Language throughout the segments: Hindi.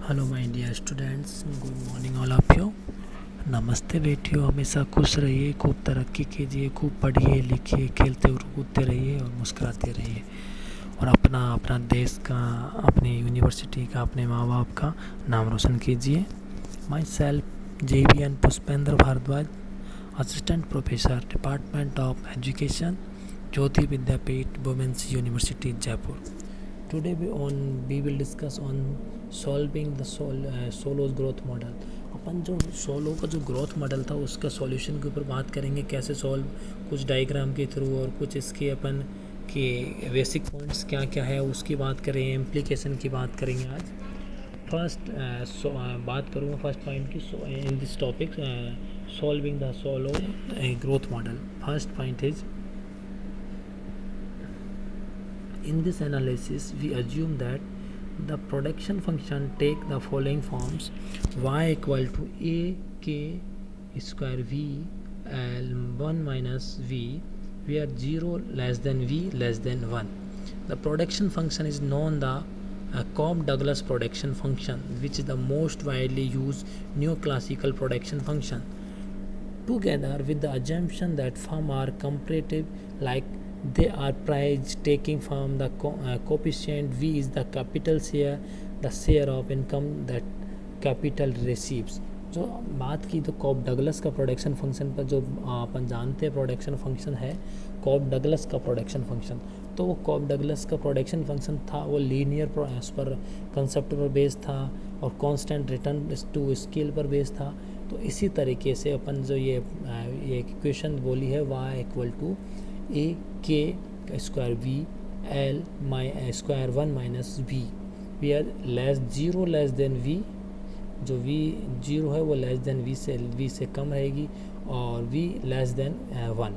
Hello my dear students, good morning all of you. नमस्ते बेटियों, हमेशा खुश रहिए, खूब तरक्की कीजिए, खूब पढ़िए लिखिए, खेलते और कूदते रहिए और मुस्कुराते रहिए और अपना अपना देश का, अपनी यूनिवर्सिटी का, अपने माँ बाप का नाम रोशन कीजिए। Myself JVN Pushpendra Bhardwaj, assistant professor, department of education, Jyoti Vidyapeeth, women's university Jaipur. Today we will discuss on solving the Solow's growth model. अपन जो सोलो का जो ग्रोथ मॉडल था उसका सॉल्यूशन के ऊपर बात करेंगे, कैसे सॉल्व, कुछ डायग्राम के थ्रू और कुछ इसके अपन के बेसिक पॉइंट्स क्या क्या है उसकी बात करेंगे, इम्प्लीकेशन की बात करेंगे आज। फर्स्ट बात करूँगा फर्स्ट पॉइंट की in this topic, solving the Solow growth model. First point is, in this analysis we assume that the production function take the following forms: y equal to a k square v l 1 minus v, where 0 less than v less than 1. The production function is known the Cobb-Douglas production function, which is the most widely used neoclassical production function. Together with the assumption that firms are comparative, like they are price taking from the coefficient v is the capital share, the share of income that capital receives. जो बात की तो कॉब डगलस का प्रोडक्शन फंक्शन पर, जो अपन जानते हैं प्रोडक्शन फंक्शन है कॉब डगलस का प्रोडक्शन फंक्शन। तो वो कॉब डगलस का प्रोडक्शन फंक्शन था, वो लीनियर पर कंसेप्ट पर बेस्ड था और कांस्टेंट रिटर्न टू स्केल पर बेस्ड था। तो इसी तरीके से अपन जो ये इक्वेशन बोली है y equal to A K square V L my square 1 minus V, V are less 0 less than V, जो v 0 है वो लेस देन v से कम रहेगी और v less than 1.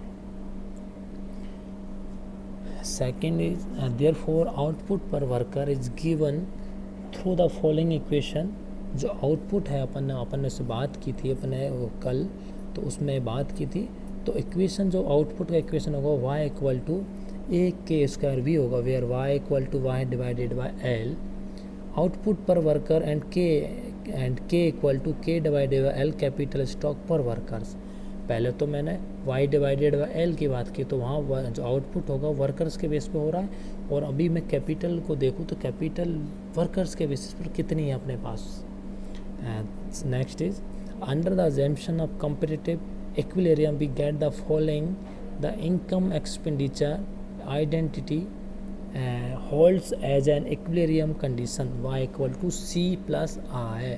Second is therefore output per worker is given through the following equation. जो आउटपुट है अपन ने उससे बात की थी अपने कल, तो उसमें बात की थी। तो इक्वेशन जो आउटपुट का इक्वेशन होगा y equal to A K square V होगा, where y equal to Y divided by L. Output per worker and K equal to K divided by L capital stock per workers. पहले तो मैंने y डिवाइडेड बाई एल की बात की, तो वहाँ जो आउटपुट होगा वर्कर्स के बेस पे हो रहा है, और अभी मैं कैपिटल को देखूँ तो कैपिटल वर्कर्स के बेसिस पर कितनी है अपने पास। Next is, under the assumption of competitive equilibrium we get the following: the income expenditure identity holds as an equilibrium condition y equal to c plus I,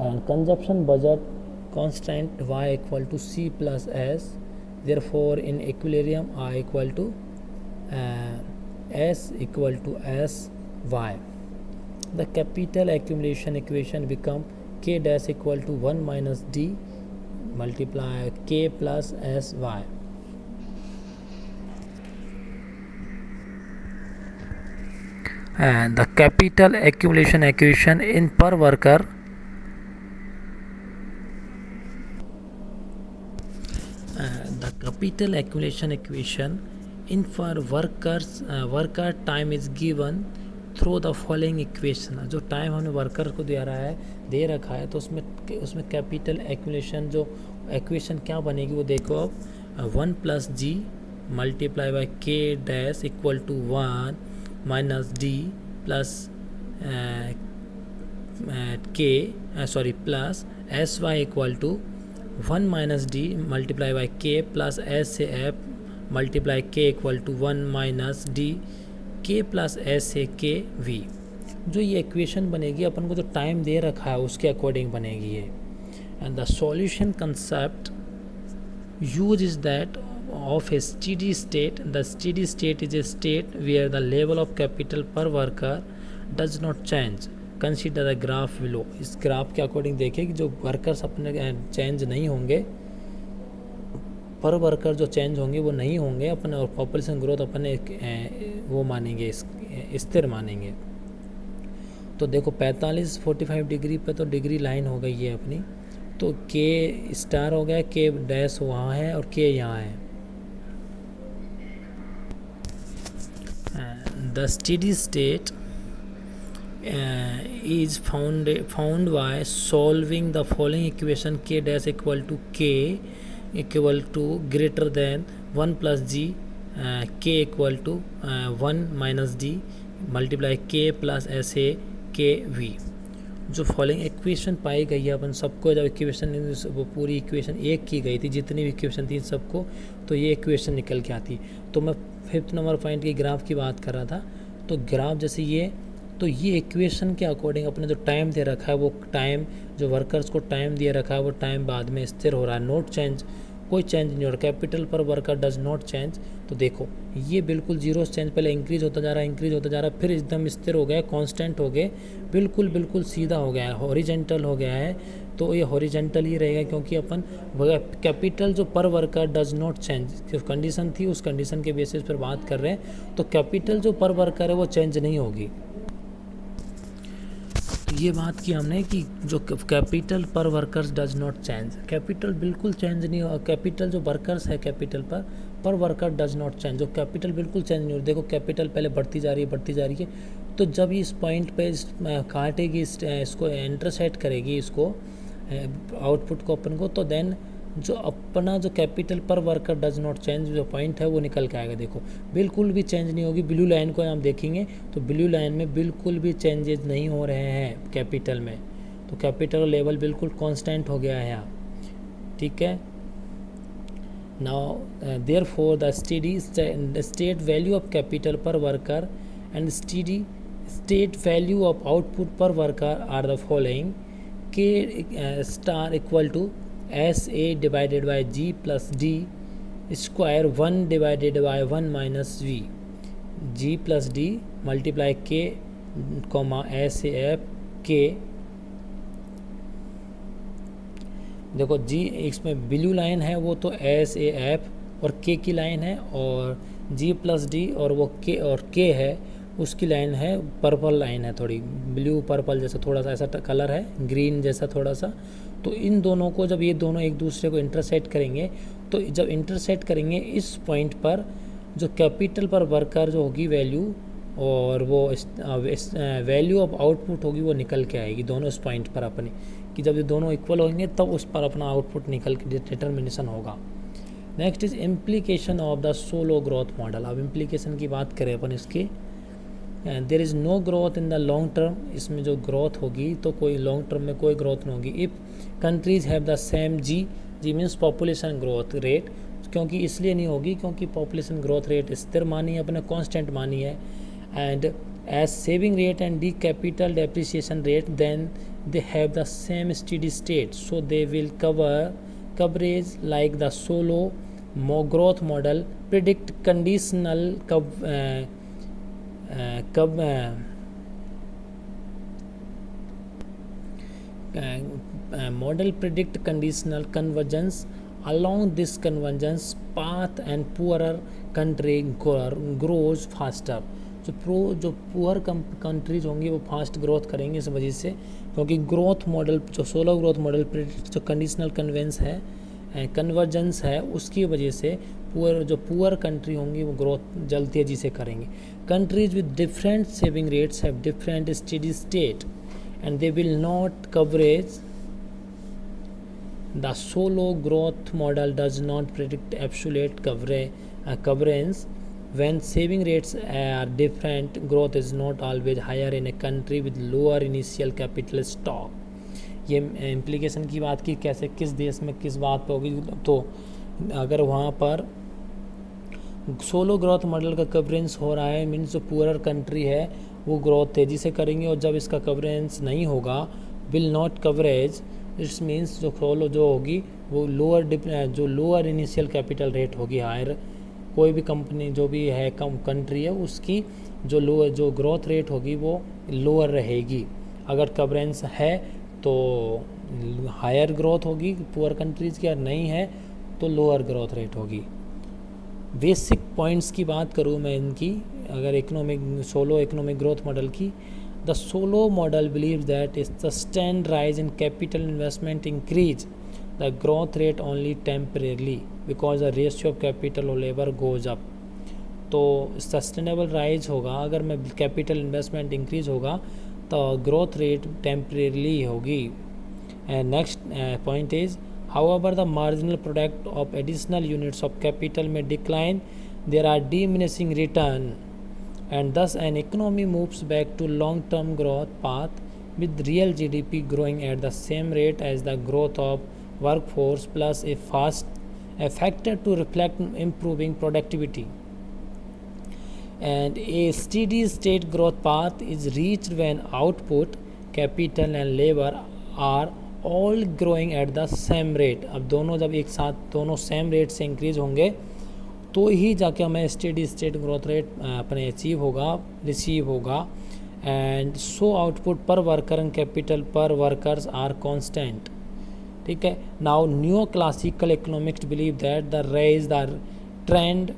and consumption budget constant y equal to c plus s. Therefore in equilibrium I equal to s equal to s y. The capital accumulation equation become k dash equal to 1 minus d multiply k plus s y. And the capital accumulation equation in per worker, the capital accumulation equation in per workers worker time is given through the following equation. जो टाइम हमने वर्कर को दे रखा है, तो उसमें कैपिटल एक्यूमुलेशन जो इक्वेशन क्या बनेगी वो देखो अब, 1 plus G multiply by K dash equal to 1 minus D plus plus S Y equal to 1 minus D multiply by K plus S से F multiply K equal to 1 minus D K plus S से के वी। जो ये इक्वेशन बनेगी अपन को जो टाइम दे रखा है उसके अकॉर्डिंग बनेगी ये। And the solution concept use is that of a steady state. The steady state is a state where the level of capital per worker does not change. Consider the graph below. इस ग्राफ के अकॉर्डिंग देखिए कि जो वर्कर्स अपने चेंज नहीं होंगे, पर वर्कर जो चेंज होंगे वो नहीं होंगे अपन, और पॉपुलेशन ग्रोथ अपने वो मानेंगे, स्थिर मानेंगे। तो देखो 45-45 डिग्री पे तो डिग्री लाइन हो गई है अपनी, तो के स्टार हो गया, के डैश वहाँ है और के यहाँ है। The steady state is found by solving the following equation: k dash equal to k equal to greater than 1 plus g, k equal to 1 minus d multiply k plus s a k v। जो फॉलोइंग इक्वेशन पाई गई है अपन सबको, जब इक्वेशन वो पूरी इक्वेशन एक की गई थी, जितनी भी इक्वेशन थी सबको, तो ये इक्वेशन निकल के आती। तो मैं 5th नंबर पॉइंट की ग्राफ की बात कर रहा था। तो ग्राफ जैसे ये, तो ये इक्वेशन के अकॉर्डिंग अपने जो टाइम दे रखा है, वो टाइम जो वर्कर्स को टाइम दिया रखा है, वो टाइम बाद में स्थिर हो रहा है, नोट चेंज, कोई चेंज नहीं हो रहा। Capital per worker does not change. तो देखो ये बिल्कुल जीरो चेंज, पहले इंक्रीज होता जा रहा है, इंक्रीज होता जा रहा है, फिर एकदम स्थिर हो गया, कांस्टेंट हो गए, बिल्कुल सीधा हो गया है, हॉरिजेंटल हो गया है। तो ये हॉरिजेंटल ही रहेगा, क्योंकि अपन कैपिटल जो पर वर्कर डज नॉट चेंज, जो कंडीशन थी उस कंडीशन के बेसिस पर बात कर रहे हैं। तो कैपिटल जो पर वर्कर है वो चेंज नहीं होगी। ये बात की हमने कि जो कैपिटल पर workers does not change, capital बिल्कुल चेंज नहीं हो, कैपिटल जो वर्कर्स है capital per worker does not change, जो कैपिटल बिल्कुल चेंज नहीं हो। देखो कैपिटल पहले बढ़ती जा रही है। तो जब इस पॉइंट पे काटेगी, इसको इंटरसेक्ट करेगी, इसको आउटपुट को अपन को, तो देन जो अपना जो capital per worker does not change जो पॉइंट है वो निकल के आएगा। देखो बिल्कुल भी चेंज नहीं होगी। ब्लू लाइन को हम देखेंगे तो ब्लू लाइन में बिल्कुल भी चेंजेस नहीं हो रहे हैं कैपिटल में। तो कैपिटल लेवल बिल्कुल कांस्टेंट हो गया है यहाँ, ठीक है। Now therefore the steady state value of capital per worker and steady state value of output per worker are the following: k star equal to s a divided by g plus d square 1 divided by 1 minus v, g plus d multiply k comma s a f k. देखो जी इसमें ब्लू लाइन है वो तो एस ए एफ और के की लाइन है, और जी प्लस डी और वो के है उसकी लाइन है, पर्पल लाइन है, थोड़ी ब्लू पर्पल जैसा थोड़ा सा ऐसा कलर है, ग्रीन जैसा थोड़ा सा। तो इन दोनों को जब ये दोनों एक दूसरे को इंटरसेक्ट करेंगे, तो जब इंटरसेक्ट करेंगे इस पॉइंट पर जो कैपिटल पर वर्कर जो होगी वैल्यू, और वो वैल्यू ऑफ आउटपुट होगी वो निकल के आएगी दोनों इस पॉइंट पर अपने, कि जब ये दोनों इक्वल होंगे तब उस पर अपना आउटपुट निकल के डिटर्मिनेशन होगा। Next is implication of the Solow growth model. अब इम्प्लीकेशन की बात करें अपन इसकी, there is no growth in the long term. इसमें जो ग्रोथ होगी तो कोई लॉन्ग टर्म में कोई ग्रोथ नहीं होगी। If countries have the same G means population growth rate, क्योंकि इसलिए नहीं होगी क्योंकि पॉपुलेशन ग्रोथ रेट स्थिर मानी है अपने, कांस्टेंट मानी है। And as saving rate and D capital depreciation rate then they have the same steady state, so they will converge like the Solow growth model predict conditional model predict conditional convergence along this convergence path and poorer country grows faster। जो पुअर कंट्रीज होंगी वो फास्ट ग्रोथ करेंगे इस वजह से, क्योंकि ग्रोथ मॉडल जो सोलो ग्रोथ मॉडल जो कंडीशनल कन्वर्जेंस है उसकी वजह से पुअर कंट्री होंगी वो ग्रोथ जल्द तेजी से करेंगे। Countries with different saving rates have different steady state and they will not coverage. The solo growth model does not predict absolute coverage. When saving rates are different, growth is not always higher in a country with lower initial capital stock। ये इम्प्लीकेशन की बात की कैसे किस देश में किस बात पे होगी, तो अगर वहाँ पर सोलो ग्रोथ मॉडल का कवरेंस हो रहा है मीन्स जो पुअर कंट्री है वो ग्रोथ तेज़ी से करेंगे, और जब इसका कवरेंस नहीं होगा will not coverage, it's means जो सोलो जो होगी वो लोअर इनिशियल कैपिटल रेट होगी हायर। कोई भी कंपनी जो भी है कंट्री है उसकी जो ग्रोथ रेट होगी वो लोअर रहेगी। अगर कवरेंस है तो हायर ग्रोथ होगी पुअर कंट्रीज़ की, और नहीं है तो लोअर ग्रोथ रेट होगी। बेसिक पॉइंट्स की बात करूँ मैं इनकी, अगर सोलो इकोनॉमिक ग्रोथ मॉडल की, the Solow model believes that is sustained rise in capital investment increase the growth rate only temporarily because the ratio of capital और लेबर गोज अप। तो सस्टेनेबल राइज होगा अगर मैं कैपिटल इन्वेस्टमेंट इंक्रीज होगा तो ग्रोथ रेट टेम्परेली होगी. And next point is, however, the marginal product of additional units of capital may decline. There are diminishing return, and thus an economy moves back to long-term growth path with real GDP growing at the same rate as the growth of workforce plus a factor to reflect improving productivity. And a steady state growth path is reached when output, capital and labor are all growing at the same rate. अब दोनों जब एक साथ दोनों सेम रेट से इंक्रीज होंगे तो ही जाके हमें स्टेडी स्टेट ग्रोथ रेट अपने रिसीव होगा. And so output per worker and capital पर वर्कर्स आर कांस्टेंट. ठीक है. Now new classical economics believe that the trend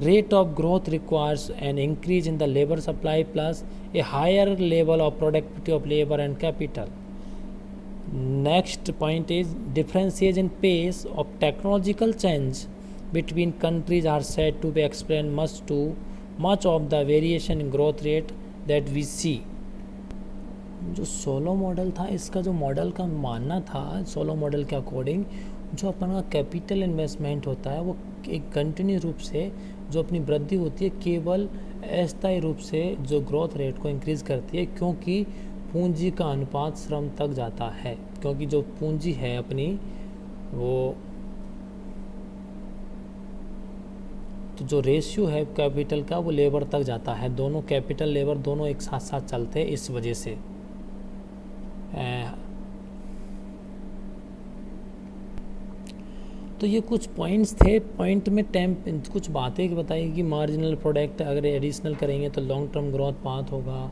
rate of growth requires an increase in the labor supply plus a higher level of productivity of labor and capital. Next point is, differences in pace of technological change between countries are said to be explained much of the variation in growth rate that we see. जो सोलो मॉडल था, इसका जो मॉडल का मानना था, सोलो मॉडल के अकॉर्डिंग जो अपन का कैपिटल इन्वेस्टमेंट होता है वो एक कंटिन्यू रूप से जो अपनी वृद्धि होती है केवल अस्थायी रूप से जो ग्रोथ रेट को इंक्रीज करती है, क्योंकि पूंजी का अनुपात श्रम तक जाता है. क्योंकि जो पूंजी है अपनी वो तो जो रेशियो है कैपिटल का वो लेबर तक जाता है. दोनों कैपिटल लेबर दोनों एक साथ साथ चलते हैं इस वजह से. तो ये कुछ पॉइंट्स थे. पॉइंट में कुछ बातें बताई कि मार्जिनल प्रोडक्ट अगर एडिशनल करेंगे तो लॉन्ग टर्म ग्रोथ पाथ होगा,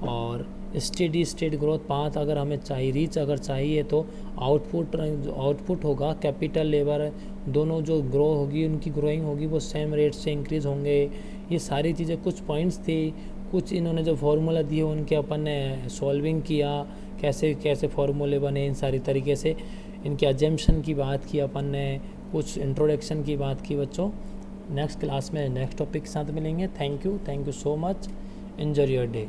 और स्टेडी स्टेट ग्रोथ पाथ अगर हमें अगर चाहिए तो आउटपुट होगा, कैपिटल लेबर दोनों जो ग्रो होगी उनकी ग्रोइंग होगी वो सेम रेट से इंक्रीज़ होंगे. ये सारी चीज़ें कुछ पॉइंट्स थी. कुछ इन्होंने जो फार्मूला दिए उनके अपन ने सॉल्विंग किया, कैसे कैसे फार्मूले बने, इन सारी तरीके से इनके अजम्पशन की बात की अपन ने, कुछ इंट्रोडक्शन की बात की. बच्चों नेक्स्ट क्लास में नेक्स्ट टॉपिक के साथ मिलेंगे. Thank you so much. Enjoy your day.